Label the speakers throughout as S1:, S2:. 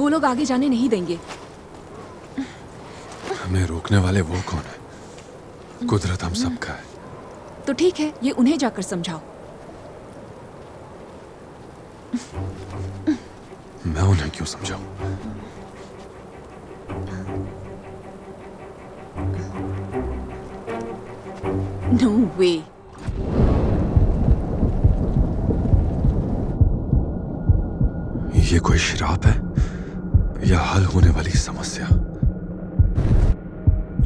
S1: वो लोग आगे जाने नहीं देंगे।
S2: हमें रोकने वाले वो कौन है? कुदरत हम सबका है।
S1: तो ठीक है, ये उन्हें जाकर समझाओ।
S2: मैं उन्हें क्यों समझाऊं?
S1: नो वे।
S2: ये कोई श्राप है या हल होने वाली समस्या?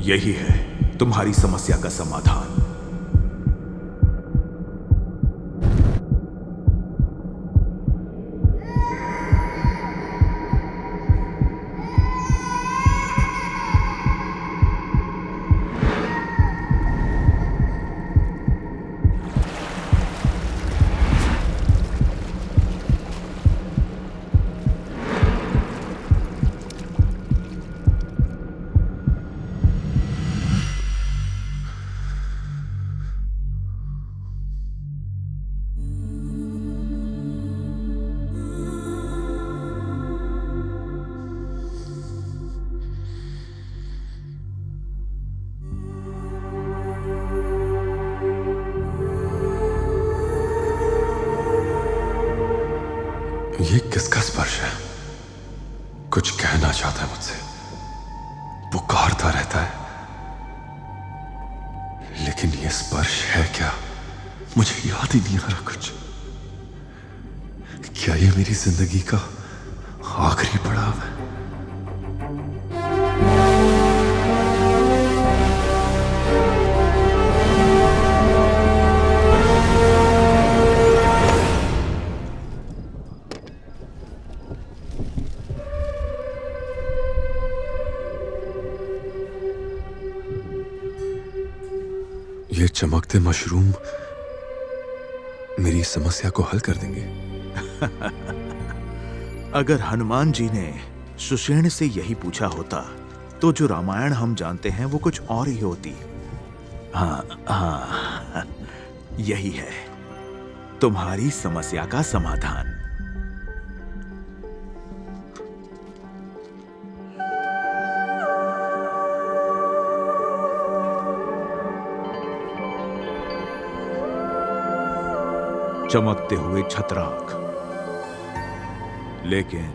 S3: यही है तुम्हारी समस्या का समाधान।
S2: ये किसका स्पर्श है? कुछ कहना चाहता है मुझसे, पुकारता रहता है, लेकिन ये स्पर्श है क्या? मुझे याद ही नहीं आ रहा कुछ। क्या ये मेरी जिंदगी का आखिरी पड़ाव है? ये चमकते मशरूम मेरी समस्या को हल कर देंगे।
S3: अगर हनुमान जी ने सुषेण से यही पूछा होता तो जो रामायण हम जानते हैं वो कुछ और ही होती। हाँ, यही है तुम्हारी समस्या का समाधान। चमकते हुए छतराक, लेकिन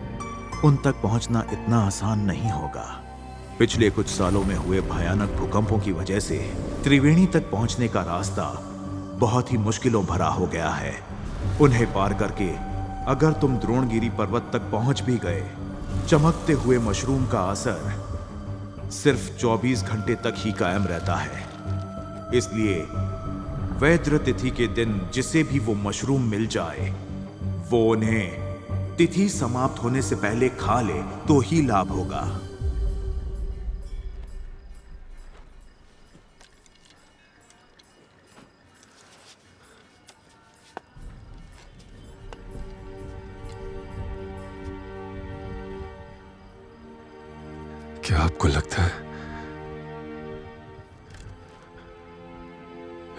S3: उन तक पहुंचना इतना आसान नहीं होगा। पिछले कुछ सालों में हुए भयानक भूकंपों की वजह से त्रिवेणी तक पहुंचने का रास्ता बहुत ही मुश्किलों भरा हो गया है। उन्हें पार करके अगर तुम द्रोणगिरी पर्वत तक पहुंच भी गए, चमकते हुए मशरूम का असर सिर्फ 24 घंटे तक ही कायम रहता है। इसलिए वैद्र तिथि के दिन जिसे भी वो मशरूम मिल जाए, वो उन्हें तिथि समाप्त होने से पहले खा ले तो ही लाभ होगा।
S2: क्या आपको लगता है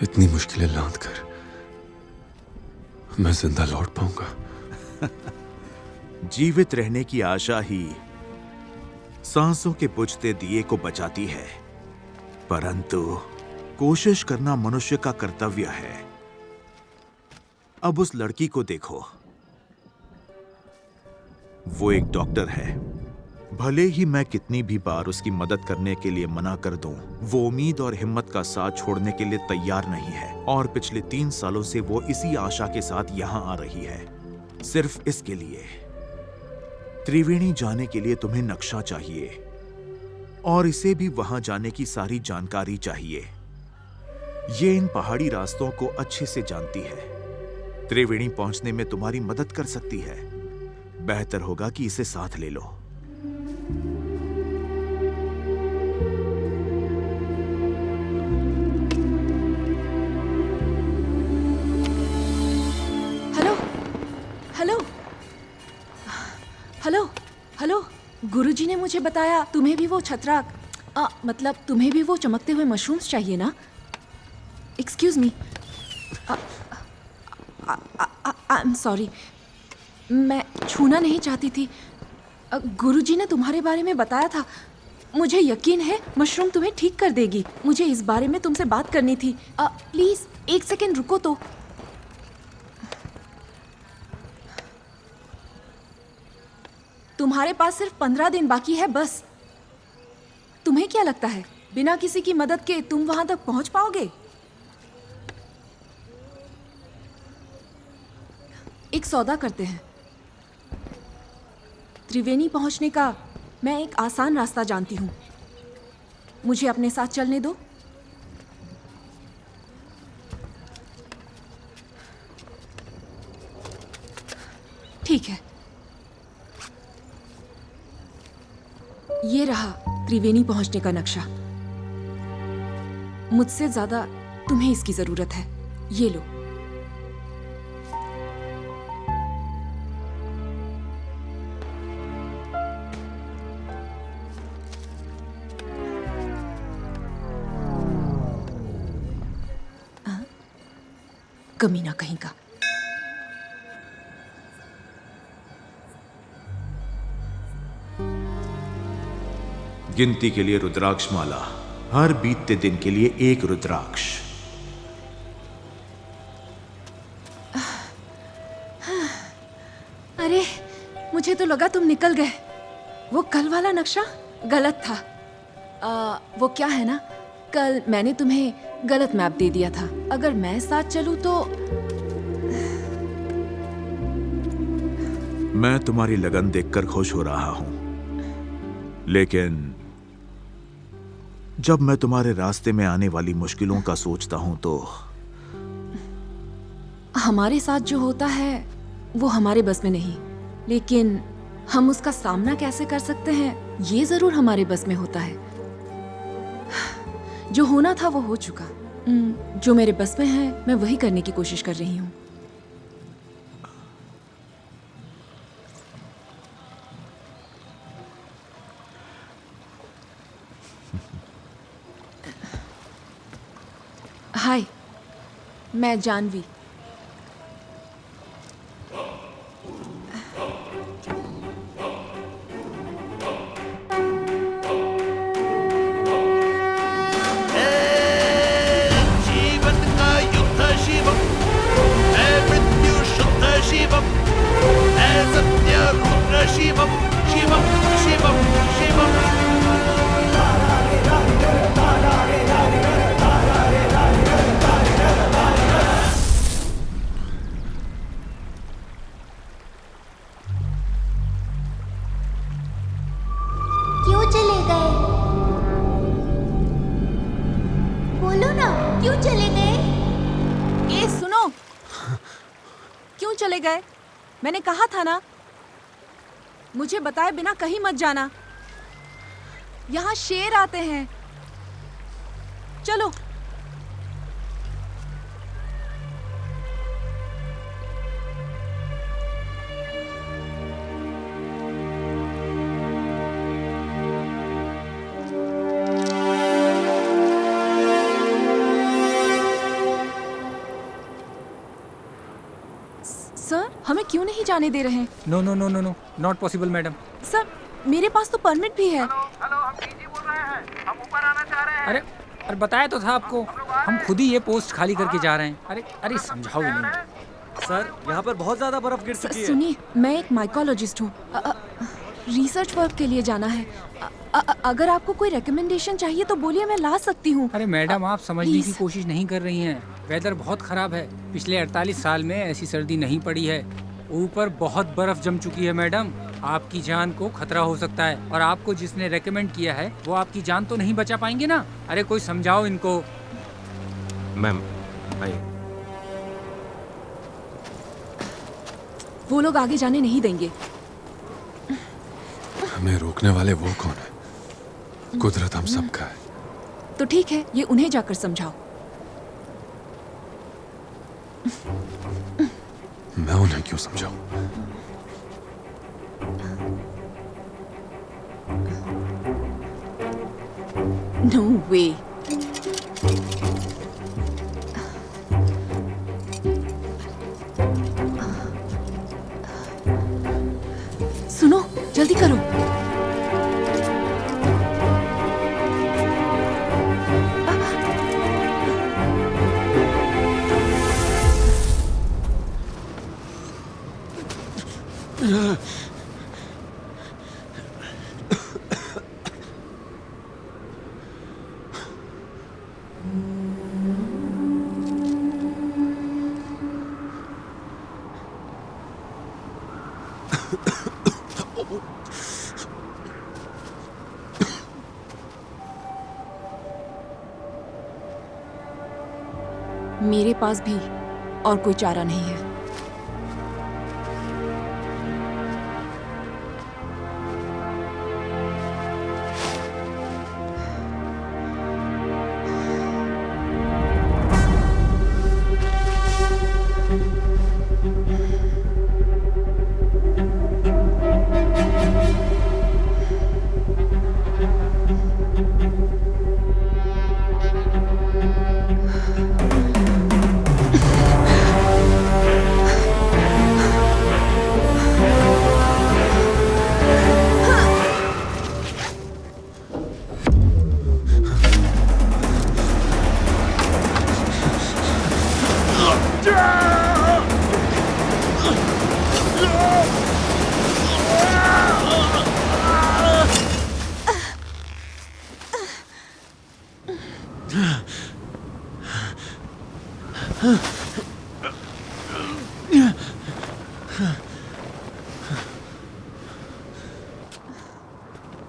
S2: इतनी मुश्किलें लांघ कर मैं जिंदा लौट पाऊंगा?
S3: जीवित रहने की आशा ही सांसों के बुझते दिए को बचाती है, परंतु कोशिश करना मनुष्य का कर्तव्य है। अब उस लड़की को देखो, वो एक डॉक्टर है। भले ही मैं कितनी भी बार उसकी मदद करने के लिए मना कर दूं, वो उम्मीद और हिम्मत का साथ छोड़ने के लिए तैयार नहीं है। और पिछले 3 सालों से वो इसी आशा के साथ यहां आ रही है, सिर्फ इसके लिए। त्रिवेणी जाने के लिए तुम्हें नक्शा चाहिए और इसे भी वहां जाने की सारी जानकारी चाहिए। ये इन पहाड़ी रास्तों को अच्छे से जानती है। त्रिवेणी पहुंचने में तुम्हारी मदद कर सकती है। बेहतर होगा कि इसे साथ ले लो।
S1: हेलो हेलो हेलो, गुरुजी ने मुझे बताया तुम्हें भी वो छतराक, मतलब तुम्हें भी वो चमकते हुए मशरूम्स चाहिए ना? Excuse me, I am sorry, मैं छूना नहीं चाहती थी। गुरुजी ने तुम्हारे बारे में बताया था। मुझे यकीन है मशरूम तुम्हें ठीक कर देगी। मुझे इस बारे में तुमसे बात करनी थी। प्लीज 1 सेकेंड रुको तो। तुम्हारे पास सिर्फ 15 दिन बाकी है बस। तुम्हें क्या लगता है बिना किसी की मदद के तुम वहां तक पहुंच पाओगे? एक सौदा करते हैं। त्रिवेणी पहुंचने का मैं एक आसान रास्ता जानती हूं। मुझे अपने साथ चलने दो। ठीक है, ये रहा त्रिवेणी पहुंचने का नक्शा। मुझसे ज्यादा तुम्हें इसकी जरूरत है। ये लो। कमीना कहीं का।
S3: गिनती के लिए रुद्राक्ष माला, हर बीतते दिन के लिए एक रुद्राक्ष।
S1: अरे मुझे तो लगा तुम निकल गए। वो कल वाला नक्शा गलत था। वो क्या है ना, कल मैंने तुम्हें गलत मैप दे दिया था। अगर मैं साथ चलूं तो।
S3: मैं तुम्हारी लगन देखकर खुश हो रहा हूं, लेकिन जब मैं तुम्हारे रास्ते में आने वाली मुश्किलों का सोचता हूं तो
S1: हमारे साथ जो होता है वो हमारे बस में नहीं, लेकिन हम उसका सामना कैसे कर सकते हैं ये जरूर हमारे बस में होता है। जो होना था वो हो चुका। जो मेरे बस में है मैं वही करने की कोशिश कर रही हूँ। हाय, मैं जानवी।
S4: शिवम शिवम शिवम शिवम।
S5: क्यों चले गए? बोलो ना, क्यों चले गए?
S1: ए सुनो, क्यों चले गए? मैंने कहा था ना, मुझे बताए बिना कहीं मत जाना। यहाँ शेर आते हैं। चलो। सर, हमें क्यों नहीं जाने दे रहे हैं?
S6: No no no no no, not possible madam.
S1: Sir, मेरे पास तो परमिट भी है।
S4: हेलो, हम डीजी बोल रहे हैं। हम ऊपर आना चाह रहे हैं।
S6: अरे बताया तो था आपको, हम खुद ही ये पोस्ट खाली करके जा रहे हैं। अरे समझाओ नहीं।
S7: सर, यहाँ पर बहुत ज्यादा बर्फ गिर चुकी है।
S1: सुनिए, मैं एक माइकोलॉजिस्ट हूँ। रिसर्च वर्क के लिए जाना है। अगर आपको कोई रिकमेंडेशन चाहिए तो बोलिए, मैं ला सकती हूँ।
S6: अरे मैडम, आप समझने की
S1: प्लीज।
S6: कोशिश नहीं कर रही हैं। वेदर बहुत खराब है। पिछले 48 साल में ऐसी सर्दी नहीं पड़ी है। ऊपर बहुत बर्फ जम चुकी है मैडम। आपकी जान को खतरा हो सकता है, और आपको जिसने रेकमेंड किया है वो आपकी जान तो नहीं बचा पाएंगे ना। अरे कोई समझाओ इनको।
S7: मैम आइए।
S1: वो लोग आगे जाने नहीं देंगे।
S2: हमें रोकने वाले वो कौन है? कुदरत हम सबका है।
S1: तो ठीक है, ये उन्हें जाकर समझाओ।
S2: मैं उन्हें क्यों समझाऊं?
S1: नो वे। सुनो, जल्दी करो। मेरे पास भी और कोई चारा नहीं है।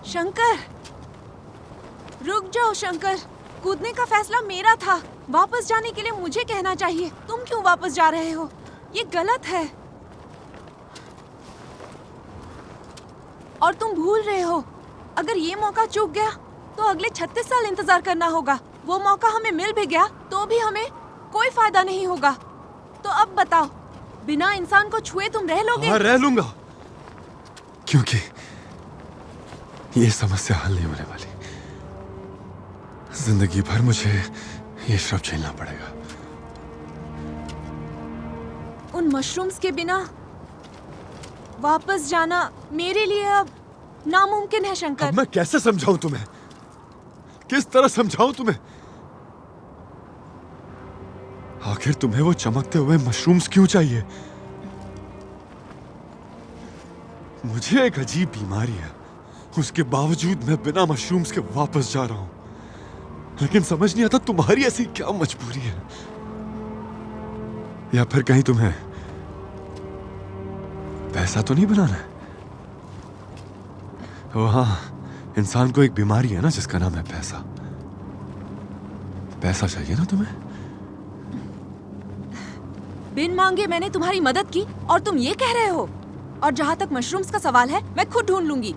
S1: शंकर, रुक जाओ शंकर। कूदने का फैसला मेरा था। वापस जाने के लिए मुझे कहना चाहिए। तुम क्यों वापस जा रहे हो? ये गलत है। और तुम भूल रहे हो, अगर ये मौका चूक गया तो अगले 36 साल इंतजार करना होगा। वो मौका हमें मिल भी गया तो भी हमें कोई फायदा नहीं होगा। तो अब बताओ, बिना इंसान को छुए तुम रह लोगे?
S2: हाँ, रह लूंगा, क्योंकि ये समस्या हल नहीं होने वाली। जिंदगी भर मुझे ये श्राप झेलना पड़ेगा।
S1: उन मशरूम्स के बिना वापस जाना मेरे लिए अब नामुमकिन है शंकर।
S2: अब मैं कैसे समझाऊं तुम्हें? किस तरह समझाऊं तुम्हें? आखिर तुम्हें वो चमकते हुए मशरूम्स क्यों चाहिए? मुझे एक अजीब बीमारी है, उसके बावजूद मैं बिना मशरूम्स के वापस जा रहा हूं। लेकिन समझ नहीं आता तुम्हारी ऐसी क्या मजबूरी है। या फिर कहीं तुम्हें पैसा तो नहीं बनाना है? ओ हाँ, इंसान को एक बीमारी है ना जिसका नाम है पैसा। पैसा चाहिए ना तुम्हें?
S1: बिन मांगे मैंने तुम्हारी मदद की और तुम ये कह रहे हो? और जहाँ तक मशरूम्स का सवाल है, मैं खुद ढूंढ लूंगी।